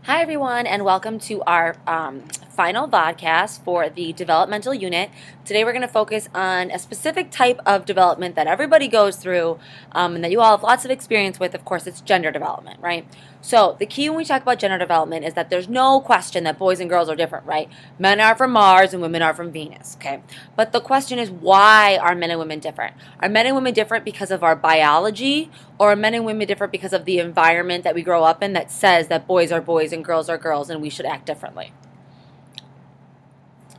Hi, everyone, and welcome to our final vodcast for the developmental unit. Today, we're going to focus on a specific type of development that everybody goes through and that you all have lots of experience with. Of course, it's gender development, right? So, the key when we talk about gender development is that there's no question that boys and girls are different, right? Men are from Mars and women are from Venus, okay? But the question is, why are men and women different? Are men and women different because of our biology, or are men and women different because of the environment that we grow up in that says that boys are boys and girls are girls and we should act differently?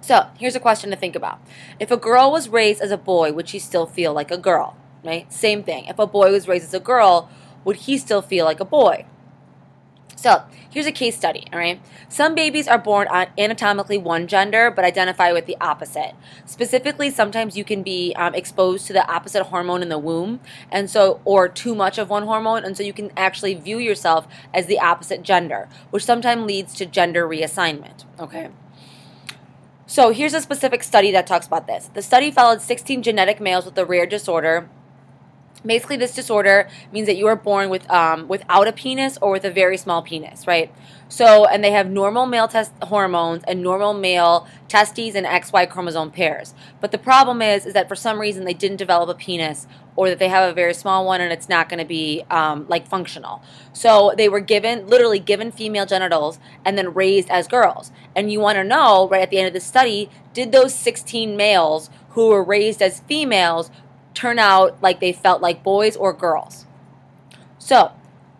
So, here's a question to think about. If a girl was raised as a boy, would she still feel like a girl, right? Same thing. If a boy was raised as a girl, would he still feel like a boy? So, here's a case study, all right? Some babies are born on anatomically one gender but identify with the opposite. Specifically, sometimes you can be exposed to the opposite hormone in the womb, and so, or too much of one hormone, and so you can actually view yourself as the opposite gender, which sometimes leads to gender reassignment, okay? So, here's a specific study that talks about this. The study followed 16 genetic males with a rare disorder. Basically, this disorder means that you are born with without a penis or with a very small penis, right? So, and they have normal male hormones and normal male testes and XY chromosome pairs. But the problem is that for some reason they didn't develop a penis, or that they have a very small one and it's not going to be like functional. So they were literally given female genitals and then raised as girls. And you want to know, right at the end of the study, did those 16 males who were raised as females turn out like they felt like boys or girls? So,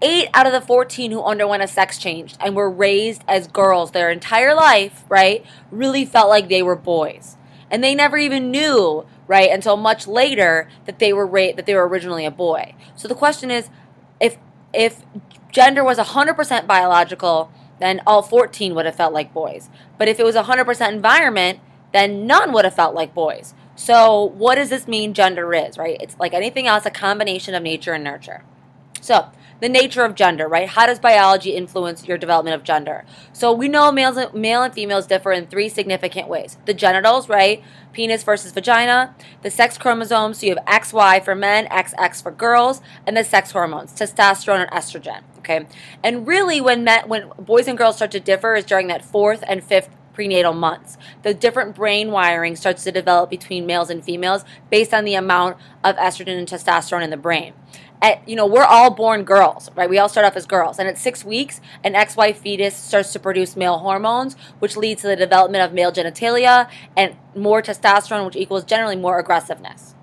8 out of the 14 who underwent a sex change and were raised as girls their entire life, right, really felt like they were boys. And they never even knew, right, until much later that they were originally a boy. So the question is, if gender was 100% biological, then all 14 would have felt like boys. But if it was 100% environment, then none would have felt like boys. So what does this mean gender is, right? It's like anything else, a combination of nature and nurture. So the nature of gender, right? How does biology influence your development of gender? So we know male and females differ in 3 significant ways. The genitals, right? Penis versus vagina. The sex chromosomes, so you have XY for men, XX for girls, and the sex hormones, testosterone and estrogen, okay? And really when boys and girls start to differ is during that 4th and 5th prenatal months. The different brain wiring starts to develop between males and females based on the amount of estrogen and testosterone in the brain. We're all born girls, right? We all start off as girls. And at 6 weeks, an XY fetus starts to produce male hormones, which leads to the development of male genitalia and more testosterone, which equals generally more aggressiveness.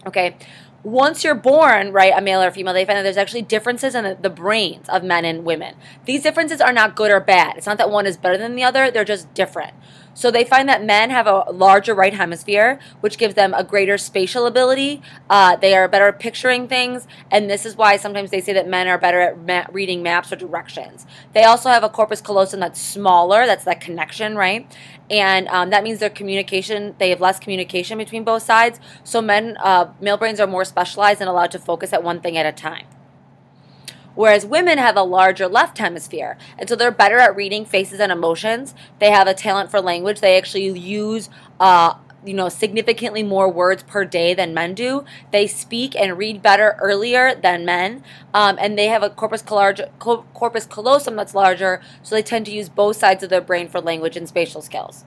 Okay? Once you're born, right, a male or female, they find that there's actually differences in the brains of men and women. These differences are not good or bad. It's not that one is better than the other. They're just different. So they find that men have a larger right hemisphere, which gives them a greater spatial ability. They are better at picturing things, and this is why sometimes they say that men are better at reading maps or directions. They also have a corpus callosum that's smaller. That's that connection, right? And that means their communication, they have less communication between both sides. So male brains are more specialized and allowed to focus at one thing at a time. Whereas women have a larger left hemisphere, and so they're better at reading faces and emotions. They have a talent for language. They actually use significantly more words per day than men do. They speak and read better earlier than men, and they have a corpus callosum that's larger, so they tend to use both sides of their brain for language and spatial skills.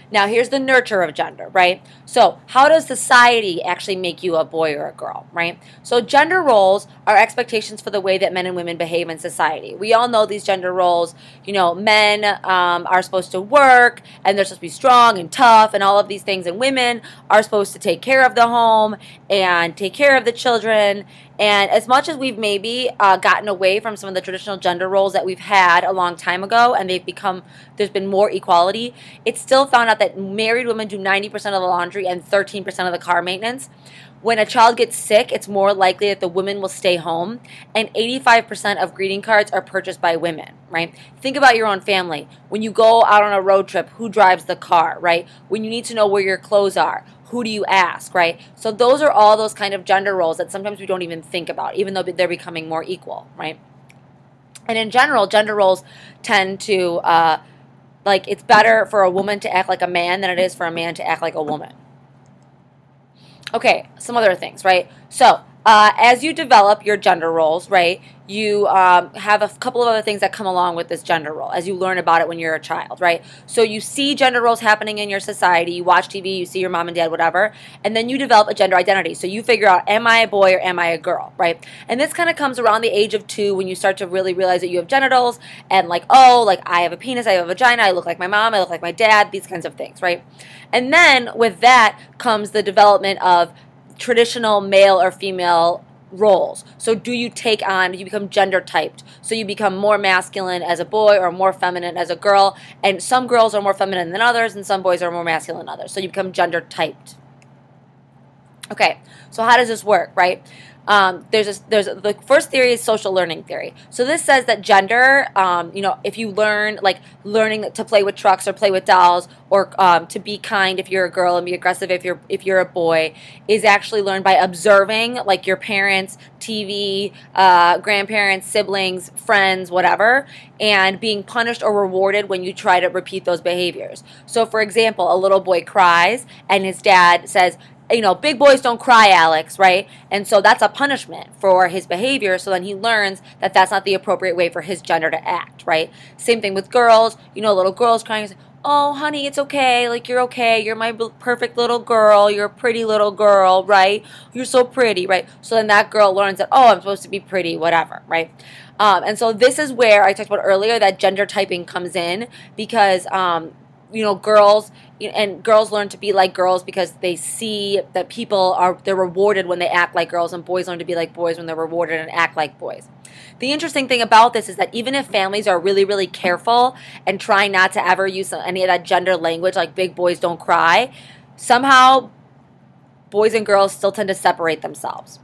Now, here's the nurture of gender, right? So, how does society actually make you a boy or a girl, right? So, gender roles are expectations for the way that men and women behave in society. We all know these gender roles. Men are supposed to work, and they're supposed to be strong and tough and all of these things, and women are supposed to take care of the home and take care of the children. And as much as we've maybe gotten away from some of the traditional gender roles that we've had a long time ago, and there's been more equality, it's still found out that married women do 90% of the laundry and 13% of the car maintenance. When a child gets sick, it's more likely that the women will stay home, and 85% of greeting cards are purchased by women, right? Think about your own family. When you go out on a road trip, who drives the car, right? When you need to know where your clothes are, who do you ask, right? So those are all those kind of gender roles that sometimes we don't even think about, even though they're becoming more equal, right? And in general, gender roles tend to, it's better for a woman to act like a man than it is for a man to act like a woman. Okay, some other things, right? So as you develop your gender roles, right, you have a couple of other things that come along with this gender role as you learn about it when you're a child, right? So you see gender roles happening in your society, you watch TV, you see your mom and dad, whatever, and then you develop a gender identity. So you figure out, am I a boy or am I a girl, right? And this kind of comes around the age of 2 when you start to really realize that you have genitals and like, oh, like I have a penis, I have a vagina, I look like my mom, I look like my dad, these kinds of things, right? And then with that comes the development of traditional male or female roles. So do you take on, you become gender typed. So you become more masculine as a boy or more feminine as a girl. And some girls are more feminine than others and some boys are more masculine than others. So you become gender typed. Okay, so how does this work, right? The first theory is social learning theory. So this says that gender, if you learn, like learning to play with trucks or play with dolls, or to be kind if you're a girl and be aggressive if you're a boy, is actually learned by observing, like your parents, TV, grandparents, siblings, friends, whatever, and being punished or rewarded when you try to repeat those behaviors. So for example, a little boy cries and his dad says, big boys don't cry, Alex, right? And so that's a punishment for his behavior. So then he learns that that's not the appropriate way for his gender to act, right? Same thing with girls. Little girls crying, oh, honey, it's okay. Like, you're okay. You're my perfect little girl. You're a pretty little girl, right? You're so pretty, right? So then that girl learns that, oh, I'm supposed to be pretty, whatever, right? And so this is where I talked about earlier that gender typing comes in because, girls learn to be like girls because they see that they're rewarded when they act like girls, and boys learn to be like boys when they're rewarded and act like boys. The interesting thing about this is that even if families are really, really careful and try not to ever use any of that gender language, like big boys don't cry, somehow boys and girls still tend to separate themselves.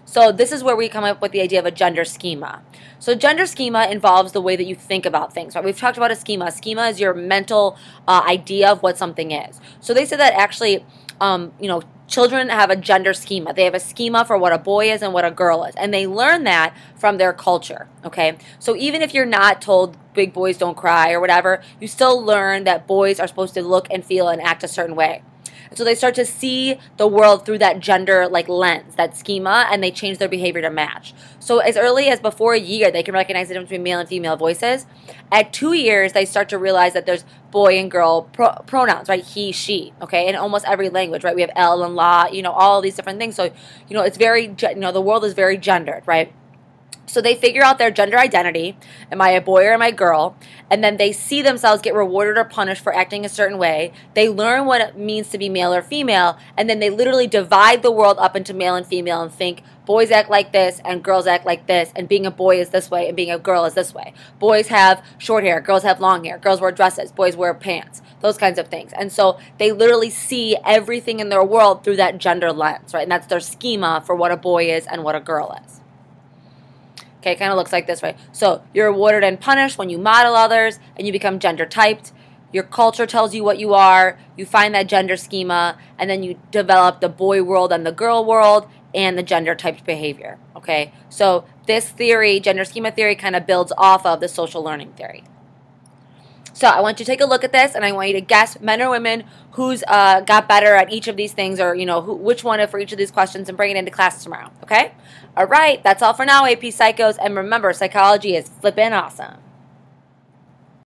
So this is where we come up with the idea of a gender schema. So gender schema involves the way that you think about things, right? We've talked about a schema. A schema is your mental idea of what something is. So they said that actually, children have a gender schema. They have a schema for what a boy is and what a girl is. And they learn that from their culture, okay? So even if you're not told big boys don't cry or whatever, you still learn that boys are supposed to look and feel and act a certain way. So they start to see the world through that gender lens, that schema, and they change their behavior to match. So as early as before a year, they can recognize the difference between male and female voices. At 2 years, they start to realize that there's boy and girl pronouns, right? He, she, okay? In almost every language, right? We have el and la, all these different things. So, it's very, the world is very gendered, right? So they figure out their gender identity. Am I a boy or am I a girl? And then they see themselves get rewarded or punished for acting a certain way. They learn what it means to be male or female. And then they literally divide the world up into male and female and think boys act like this and girls act like this. And being a boy is this way and being a girl is this way. Boys have short hair. Girls have long hair. Girls wear dresses. Boys wear pants. Those kinds of things. And so they literally see everything in their world through that gender lens, right? And that's their schema for what a boy is and what a girl is. Okay, it kind of looks like this, right? So you're rewarded and punished when you model others and you become gender typed. Your culture tells you what you are. You find that gender schema, and then you develop the boy world and the girl world and the gender typed behavior. Okay, so this theory, gender schema theory, kind of builds off of the social learning theory. So I want you to take a look at this, and I want you to guess, men or women, who's got better at each of these things, or which one for each of these questions, and bring it into class tomorrow. Okay? All right, that's all for now, AP Psychos, and remember, psychology is flippin' awesome.